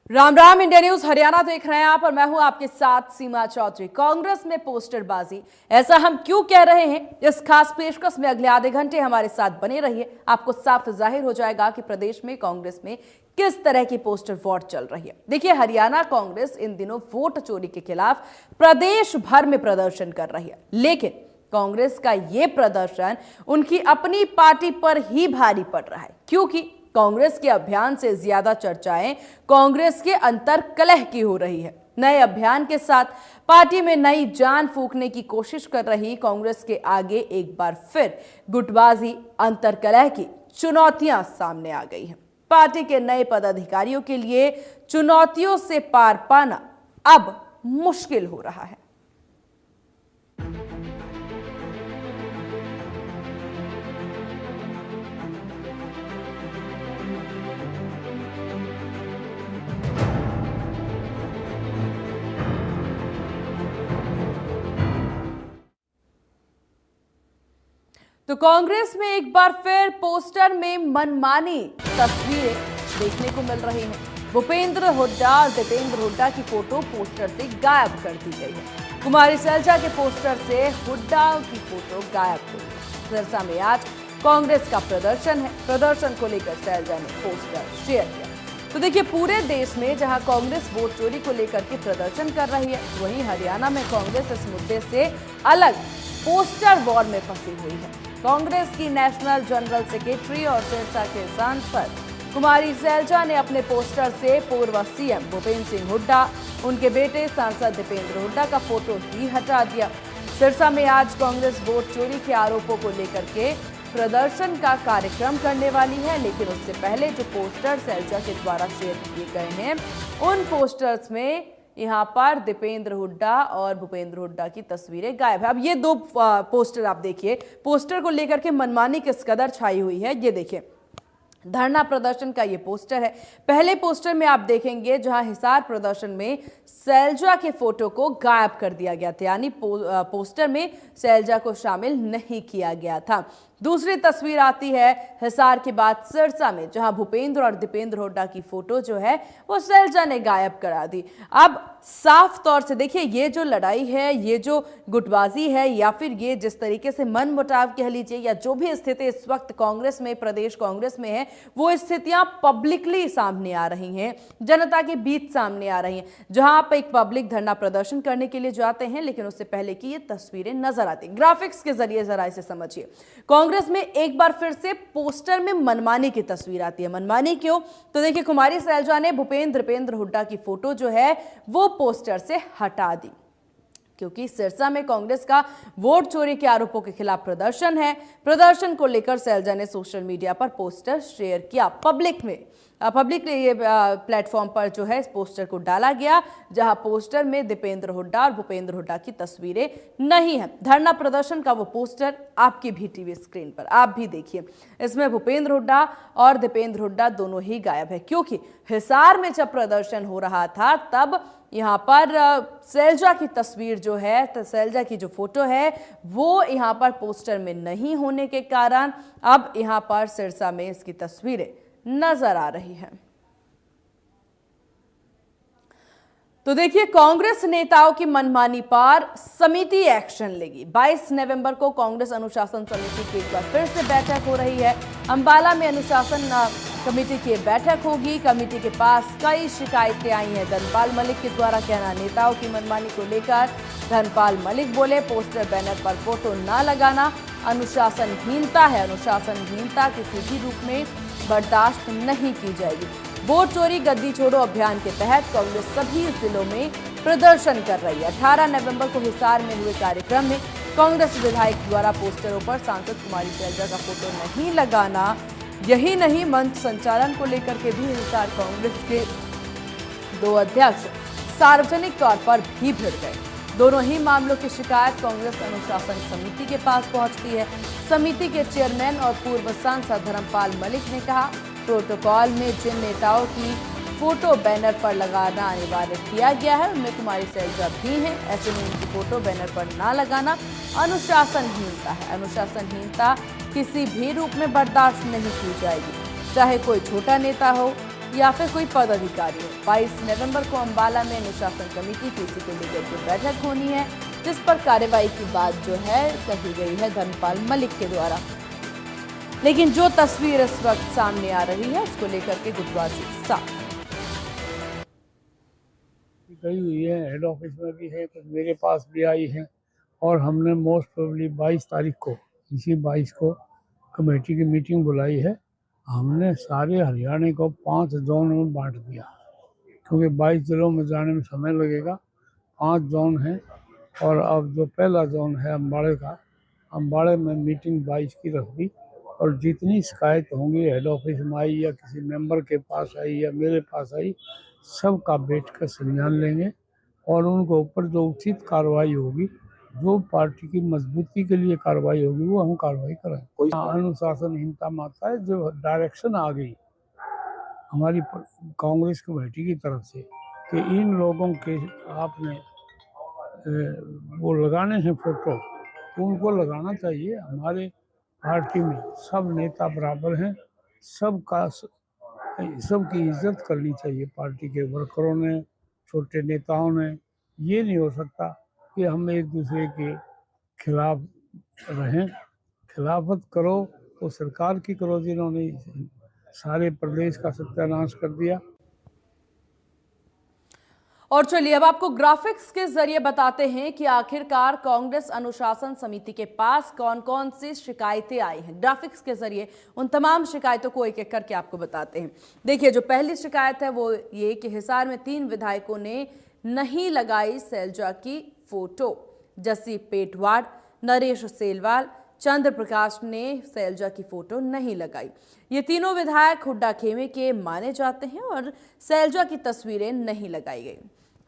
Ram Ram. India news Haryana देख रहे हैं आप और मैं हूं आपके साथ सीमा चौधरी। कांग्रेस में पोस्टरबाजी, ऐसा हम क्यों कह रहे हैं? इस खास पेशकश में अगले आधे घंटे हमारे साथ बने रहिए। आपको साफ जाहिर हो जाएगा कि प्रदेश में कांग्रेस में किस तरह की पोस्टर वॉर चल रही है। देखिए, हरियाणा कांग्रेस इन दिनों वोट चोरी के खिलाफ प्रदेश भर में प्रदर्शन कर रही है, लेकिन कांग्रेस का यह प्रदर्शन उनकी अपनी पार्टी पर ही भारी पड़ रहा है, क्योंकि कांग्रेस के अभियान से ज्यादा चर्चाएं कांग्रेस के अंतर कलह की हो रही है। नए अभियान के साथ पार्टी में नई जान फूंकने की कोशिश कर रही कांग्रेस के आगे एक बार फिर गुटबाजी, अंतर कलह की चुनौतियां सामने आ गई हैं। पार्टी के नए पदाधिकारियों के लिए चुनौतियों से पार पाना अब मुश्किल हो रहा है। तो कांग्रेस में एक बार फिर पोस्टर में मनमानी तस्वीरें देखने को मिल रही हैं। भूपेंद्र हुड्डा और दीपेंद्र हुड्डा की फोटो पोस्टर से गायब कर दी गई है। कुमारी सैलजा के पोस्टर से हुड्डा की फोटो गायब हो गई। सिरसा में आज कांग्रेस का प्रदर्शन है। प्रदर्शन को लेकर सैलजा ने पोस्टर शेयर किया। तो देखिए, पूरे देश में जहां कांग्रेस वोट चोरी को लेकर के प्रदर्शन कर रही है, वहीं हरियाणा में कांग्रेस इस मुद्दे से अलग पोस्टर वॉर में फंसी हुई है। कांग्रेस की नेशनल जनरल सेक्रेटरी और सिरसा के सांसद कुमारी सैलजा ने अपने पोस्टर से पूर्व सीएम भूपेंद्र सिंह हुड्डा, उनके बेटे सांसद दीपेंद्र हुड्डा का फोटो ही हटा दिया। सिरसा में आज कांग्रेस वोट चोरी के आरोपों को लेकर के प्रदर्शन का कार्यक्रम करने वाली है, लेकिन उससे पहले जो पोस्टर सैलजा के द्वारा शेयर किए गए हैं, उन पोस्टर्स में यहाँ पर दीपेंद्र हुड्डा और भूपेंद्र हुड्डा की तस्वीरें गायब है। अब ये दो पोस्टर आप देखिए, पोस्टर को लेकर के मनमानी किस कदर छाई हुई है। ये देखिए, धरना प्रदर्शन का ये पोस्टर है। पहले पोस्टर में आप देखेंगे जहां हिसार प्रदर्शन में सैलजा के फोटो को गायब कर दिया गया था, यानी पोस्टर में सैलजा को शामिल नहीं किया गया था। दूसरी तस्वीर आती है हिसार के बाद सिरसा में, जहां भूपेंद्र और दीपेंद्र हुड्डा की फोटो जो है वो सैलजा ने गायब करा दी। अब साफ तौर से देखिए, ये जो लड़ाई है, ये जो गुटबाजी है, या फिर ये जिस तरीके से मन मुटाव कह लीजिए, या जो भी स्थिति इस वक्त कांग्रेस में, प्रदेश कांग्रेस में है, वो स्थितियां पब्लिकली सामने आ रही हैं, जनता के बीच सामने आ रही हैं। जहां आप एक पब्लिक धरना प्रदर्शन करने के लिए जाते हैं, लेकिन उससे पहले की ये तस्वीरें नजर आती, ग्राफिक्स के जरिए जरा इसे समझिए। कांग्रेस में एक बार फिर से पोस्टर में मनमानी की तस्वीर आती है। मनमानी क्यों? तो देखिए, कुमारी सैलजा ने दीपेंद्र हुड्डा की फोटो जो है वो पोस्टर से हटा दी, क्योंकि सिरसा में कांग्रेस का वोट चोरी के आरोपों के खिलाफ प्रदर्शन है। प्रदर्शन को लेकर सैलजा ने सोशल मीडिया पर पोस्टर शेयर किया। पब्लिक ये प्लेटफॉर्म पर जो है इस पोस्टर को डाला गया, जहां पोस्टर में दीपेंद्र हुड्डा और भूपेंद्र हुड्डा की तस्वीरें नहीं है। धरना प्रदर्शन का वो पोस्टर आपकी भी टीवी स्क्रीन पर आप भी देखिए। इसमें भूपेंद्र हुड्डा और दीपेंद्र हुड्डा दोनों ही गायब है, क्योंकि हिसार में जब प्रदर्शन हो रहा था तब यहाँ पर सैलजा की तस्वीर जो है, तो सैलजा की जो फोटो है वो यहाँ पर पोस्टर में नहीं होने के कारण अब यहाँ पर सिरसा में इसकी तस्वीरें नजर आ रही है। तो देखिए, कांग्रेस नेताओं की मनमानी पर समिति एक्शन लेगी। 22 नवंबर को कांग्रेस अनुशासन समिति की एक बार फिर से बैठक हो रही है। अंबाला में अनुशासन कमेटी की बैठक होगी। कमेटी के पास कई शिकायतें आई हैं। धनपाल मलिक के द्वारा कहना, नेताओं की मनमानी को लेकर धनपाल मलिक बोले, पोस्टर बैनर पर फोटो ना लगाना अनुशासनहीनता है। अनुशासनहीनता किसी भी रूप में बर्दाश्त नहीं की जाएगी। वोट चोरी गद्दी छोड़ो अभियान के तहत कांग्रेस सभी जिलों में प्रदर्शन कर रही है। 18 नवंबर को हिसार में हुए कार्यक्रम में कांग्रेस विधायक द्वारा पोस्टरों पर सांसद कुमारी सैलजा का फोटो नहीं लगाना, यही नहीं, मंच संचालन को लेकर के भी हिसार कांग्रेस के दो अध्यक्ष सार्वजनिक तौर पर भी भिड़ गए। दोनों ही मामलों की शिकायत कांग्रेस अनुशासन समिति के पास पहुंचती है। समिति के चेयरमैन और पूर्व सांसद धर्मपाल मलिक ने कहा, प्रोटोकॉल में जिन नेताओं की फोटो बैनर पर लगाना अनिवार्य किया गया है उनमें कुमारी सैलजा भी हैं। ऐसे में उनकी फोटो बैनर पर ना लगाना अनुशासनहीनता है। अनुशासनहीनता किसी भी रूप में बर्दाश्त नहीं की जाएगी, चाहे कोई छोटा नेता हो या फिर कोई पदाधिकारी हो। 22 नवंबर को अंबाला में अनुशासन कमेटी की इसी को लेकर के बैठक होनी है, जिस पर कार्रवाई की बात जो है कही गई है धर्मपाल मलिक के द्वारा। लेकिन जो तस्वीर इस वक्त सामने आ रही है उसको लेकर के गुटबाजी साफ गई हुई है, हेड ऑफिस में भी है, कुछ मेरे पास भी आई है। और हमने मोस्ट प्रोबेबली 22 तारीख को, इसी 22 को कमेटी की मीटिंग बुलाई है। हमने सारे हरियाणा को 5 जोन में बांट दिया, क्योंकि 22 जिलों में जाने में समय लगेगा। 5 जोन हैं और अब जो पहला जोन है अम्बाड़े का, अम्बाड़े में मीटिंग 22 की रख दी। और जितनी शिकायत होंगी हेड ऑफिस में आई या किसी मेंबर के पास आई या मेरे पास आई, सबका बैठ कर संज्ञान लेंगे और उनको ऊपर जो उचित कार्रवाई होगी, जो पार्टी की मजबूती के लिए कार्रवाई होगी, वो हम कार्रवाई करेंगे। अनुशासनहीनता माता है, जो डायरेक्शन आ गई हमारी कांग्रेस कमेटी की तरफ से कि इन लोगों के आपने वो लगाने हैं फोटो, तो उनको लगाना चाहिए। हमारे पार्टी में सब नेता बराबर हैं, सबकी इज्जत करनी चाहिए। पार्टी के वर्करों ने, छोटे नेताओं ने। ये नहीं हो सकता कि हम एक दूसरे के खिलाफ रहें। खिलाफत करो तो सरकार की करो, जिन्होंने सारे प्रदेश का सत्यानाश कर दिया। और चलिए अब आपको ग्राफिक्स के जरिए बताते हैं कि आखिरकार कांग्रेस अनुशासन समिति के पास कौन कौन सी शिकायतें आई हैं। ग्राफिक्स के जरिए उन तमाम शिकायतों को एक एक करके आपको बताते हैं। देखिए, जो पहली शिकायत है वो ये कि हिसार में 3 विधायकों ने नहीं लगाई सैलजा की फोटो। जसी पेटवाड़, नरेश सेलवाल, चंद्र प्रकाश ने सैलजा की फोटो नहीं लगाई। ये तीनों विधायक हुड्डा खेमे के माने जाते हैं और सैलजा की तस्वीरें नहीं लगाई गई।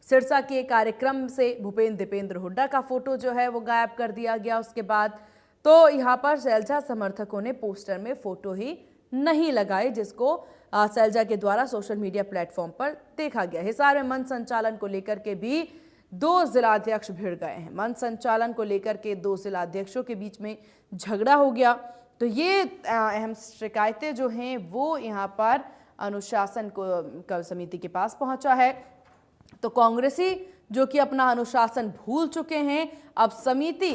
सिरसा के कार्यक्रम से भूपेंद्र दीपेंद्र हुड्डा का फोटो जो है वो गायब कर दिया गया। उसके बाद तो यहाँ पर सैलजा समर्थकों ने पोस्टर में फोटो ही नहीं लगाई, जिसको सैलजा के द्वारा सोशल मीडिया प्लेटफॉर्म पर देखा गया। हिसार में मंच संचालन को लेकर के भी 2 जिलाध्यक्ष भिड़ गए हैं। मंच संचालन को लेकर के 2 जिलाध्यक्षों के बीच में झगड़ा हो गया। तो ये अहम शिकायतें जो हैं वो यहाँ पर अनुशासन को समिति के पास पहुंचा है। तो कांग्रेसी जो कि अपना अनुशासन भूल चुके हैं, अब समिति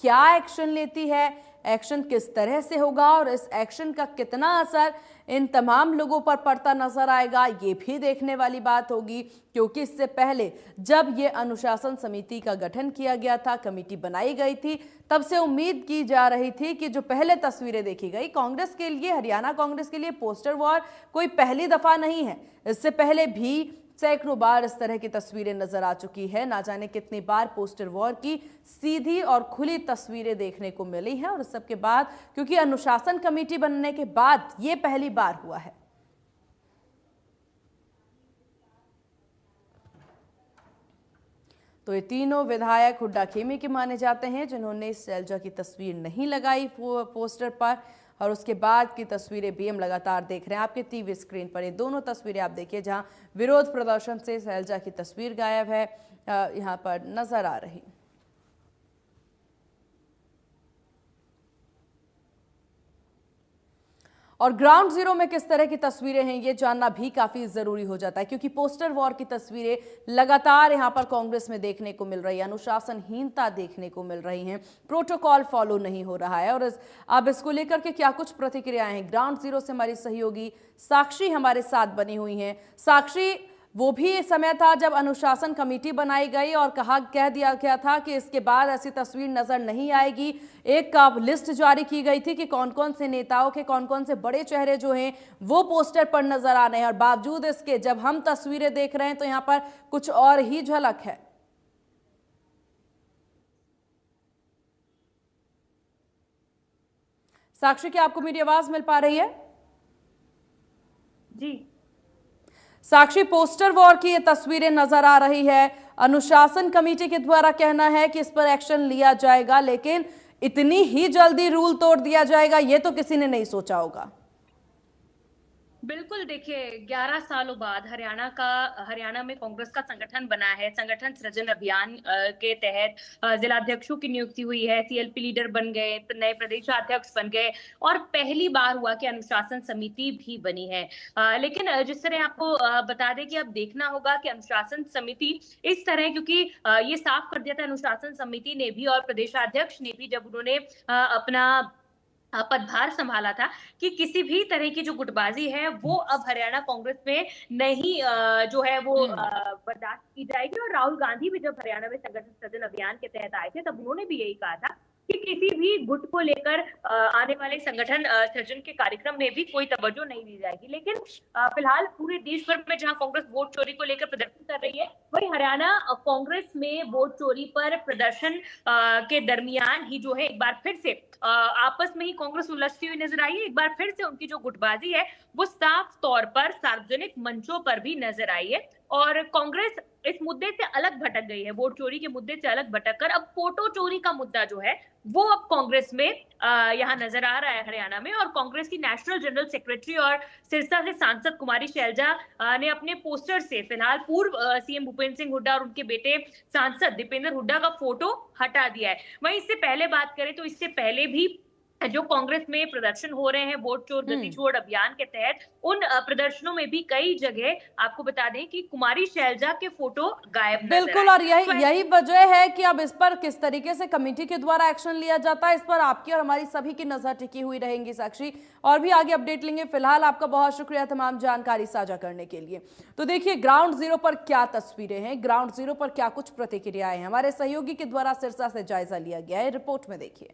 क्या एक्शन लेती है, एक्शन किस तरह से होगा और इस एक्शन का कितना असर इन तमाम लोगों पर पड़ता नजर आएगा, ये भी देखने वाली बात होगी। क्योंकि इससे पहले जब ये अनुशासन समिति का गठन किया गया था, कमेटी बनाई गई थी, तब से उम्मीद की जा रही थी कि जो पहले तस्वीरें देखी गई कांग्रेस के लिए, हरियाणा कांग्रेस के लिए पोस्टर वॉर कोई पहली दफा नहीं है। इससे पहले भी सैकड़ों बार इस तरह की तस्वीरें नजर आ चुकी है। ना जाने कितनी बार पोस्टर वॉर की सीधी और खुली तस्वीरें देखने को मिली हैं। और इस सब के बाद, क्योंकि अनुशासन कमेटी बनने के बाद ये पहली बार हुआ है। तो ये तीनों विधायक हुड्डा खेमे के माने जाते हैं, जिन्होंने सैलजा की तस्वीर नहीं लगाई पोस्टर पर। और उसके बाद की तस्वीरें भी हम लगातार देख रहे हैं आपके टीवी स्क्रीन पर। ये दोनों तस्वीरें आप देखिए, जहां विरोध प्रदर्शन से सैलजा की तस्वीर गायब है, यहां पर नजर आ रही। और ग्राउंड जीरो में किस तरह की तस्वीरें हैं ये जानना भी काफी जरूरी हो जाता है, क्योंकि पोस्टर वॉर की तस्वीरें लगातार यहां पर कांग्रेस में देखने को मिल रही है। अनुशासनहीनता देखने को मिल रही है, प्रोटोकॉल फॉलो नहीं हो रहा है। और अब इसको लेकर के क्या कुछ प्रतिक्रियाएं हैं, ग्राउंड जीरो से हमारी सहयोगी साक्षी हमारे साथ बनी हुई हैं। साक्षी, वो भी समय था जब अनुशासन कमेटी बनाई गई और कह दिया गया था कि इसके बाद ऐसी तस्वीर नजर नहीं आएगी। एक लिस्ट जारी की गई थी कि कौन कौन से नेताओं के कौन कौन से बड़े चेहरे जो हैं वो पोस्टर पर नजर आ रहे हैं। और बावजूद इसके जब हम तस्वीरें देख रहे हैं तो यहाँ पर कुछ और ही झलक है। साक्षी, क्या आपको मेरी आवाज मिल पा रही है? जी साक्षी, पोस्टर वॉर की ये तस्वीरें नजर आ रही है। अनुशासन कमेटी के द्वारा कहना है कि इस पर एक्शन लिया जाएगा, लेकिन इतनी ही जल्दी रूल तोड़ दिया जाएगा ये तो किसी ने नहीं सोचा होगा। बिल्कुल, देखिए 11 सालों बाद हरियाणा में कांग्रेस का संगठन बना है। संगठन सृजन अभियान के तहत जिलाध्यक्षों की नियुक्ति हुई है, सीएलपी लीडर बन गए, नए प्रदेशाध्यक्ष बन गए और पहली बार हुआ कि अनुशासन समिति भी बनी है। लेकिन जिस तरह आपको बता दें कि अब देखना होगा कि अनुशासन समिति इस तरह, क्योंकि ये साफ कर दिया था अनुशासन समिति ने भी और प्रदेशाध्यक्ष ने भी, जब उन्होंने अपना पदभार संभाला था, कि किसी भी तरह की जो गुटबाजी है वो अब हरियाणा कांग्रेस में नहीं जो है वो हम्म। बर्दाश्त की जाएगी। और राहुल गांधी भी जब हरियाणा में संगठन सृजन अभियान के तहत आए थे, तब उन्होंने भी यही कहा था कि किसी भी गुट को लेकर आने वाले संगठन सृजन के कार्यक्रम में भी कोई तवज्जो नहीं दी जाएगी। लेकिन फिलहाल पूरे देश भर में जहां कांग्रेस वोट चोरी को लेकर प्रदर्शन कर रही है, वही हरियाणा कांग्रेस में वोट चोरी पर प्रदर्शन के दरमियान ही जो है एक बार फिर से आपस में ही कांग्रेस उलझती हुई नजर आई है। एक बार फिर से उनकी जो गुटबाजी है वो साफ तौर पर सार्वजनिक मंचों पर भी नजर आई है और कांग्रेस इस मुद्दे से अलग भटक गई है। वोट चोरी के मुद्दे से अलग भटक कर अब फोटो चोरी का मुद्दा जो है वो अब कांग्रेस में यहाँ नजर आ रहा है हरियाणा में। और कांग्रेस की नेशनल जनरल सेक्रेटरी और सिरसा से सांसद कुमारी शैलजा ने अपने पोस्टर से फिलहाल पूर्व सीएम भूपेंद्र सिंह हुड्डा और उनके बेटे सांसद दीपेंद्र हुड्डा का फोटो हटा दिया है। वहीं इससे पहले बात करें तो इससे पहले भी जो कांग्रेस में प्रदर्शन हो रहे हैं वोट चोर गति छोड़ अभियान के तहत, उन प्रदर्शनों में भी कई जगह आपको बता दें कि कुमारी शैलजा के फोटो गायब नजर बिल्कुल, आए। और यही वजह है कि अब इस पर किस तरीके से कमेटी के द्वारा एक्शन लिया जाता है, इस पर आपकी और हमारी सभी की नजर टिकी हुई रहेंगी साक्षी, और भी आगे अपडेट लेंगे। फिलहाल आपका बहुत शुक्रिया तमाम जानकारी साझा करने के लिए। तो देखिए ग्राउंड जीरो पर क्या तस्वीरें हैं, ग्राउंड जीरो पर क्या कुछ प्रतिक्रियाएं हैं, हमारे सहयोगी के द्वारा सिरसा से जायजा लिया गया है, रिपोर्ट में देखिए।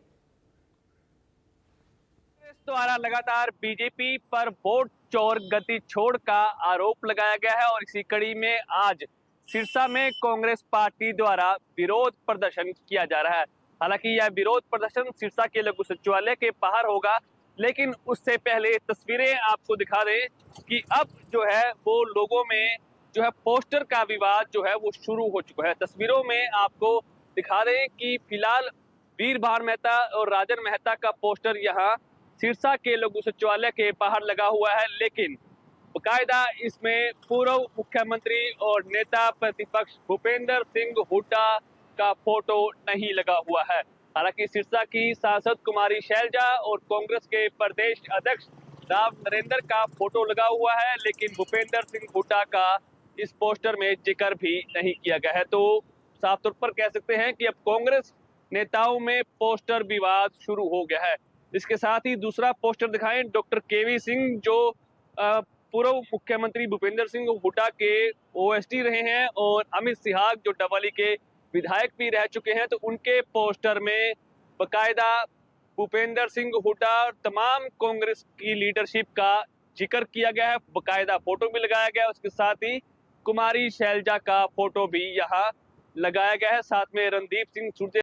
द्वारा लगातार बीजेपी पर वोट चोर गति छोड़ का आरोप लगाया गया है और इसी कड़ी में आज सिरसा में कांग्रेस पार्टी द्वारा विरोध प्रदर्शन किया जा रहा है। हालांकि यह विरोध प्रदर्शन सिरसा के लघु सचिवालय के बाहर होगा, लेकिन उससे पहले तस्वीरें आपको दिखा दें कि अब जो है वो लोगों में जो है पोस्टर का विवाद जो है वो शुरू हो चुका है। तस्वीरों में आपको दिखा दें कि फिलहाल वीरभान मेहता और राजन मेहता का पोस्टर यहाँ सिरसा के लघु सचिवालय के बाहर लगा हुआ है, लेकिन बकायदा इसमें पूर्व मुख्यमंत्री और नेता प्रतिपक्ष भूपेंद्र सिंह हुड्डा का फोटो नहीं लगा हुआ है। हालांकि सिरसा की सांसद कुमारी शैलजा और कांग्रेस के प्रदेश अध्यक्ष राव नरेंद्र का फोटो लगा हुआ है, लेकिन भूपेंद्र सिंह हुड्डा का इस पोस्टर में जिक्र भी नहीं किया गया है। तो साफ तौर पर कह सकते हैं कि अब कांग्रेस नेताओं में पोस्टर विवाद शुरू हो गया है। इसके साथ ही दूसरा पोस्टर दिखाएं, डॉक्टर केवी सिंह जो पूर्व मुख्यमंत्री भूपेंद्र सिंह हुड्डा के ओएसडी रहे हैं और अमित सिहाग जो डबवाली के विधायक भी रह चुके हैं, तो उनके पोस्टर में बकायदा भूपेंद्र सिंह हुड्डा और तमाम कांग्रेस की लीडरशिप का जिक्र किया गया है, बकायदा फोटो भी लगाया गया है। उसके साथ ही कुमारी शैलजा का फोटो भी यहाँ लगाया गया है, साथ में रणदीप सिंह सुरजेवाला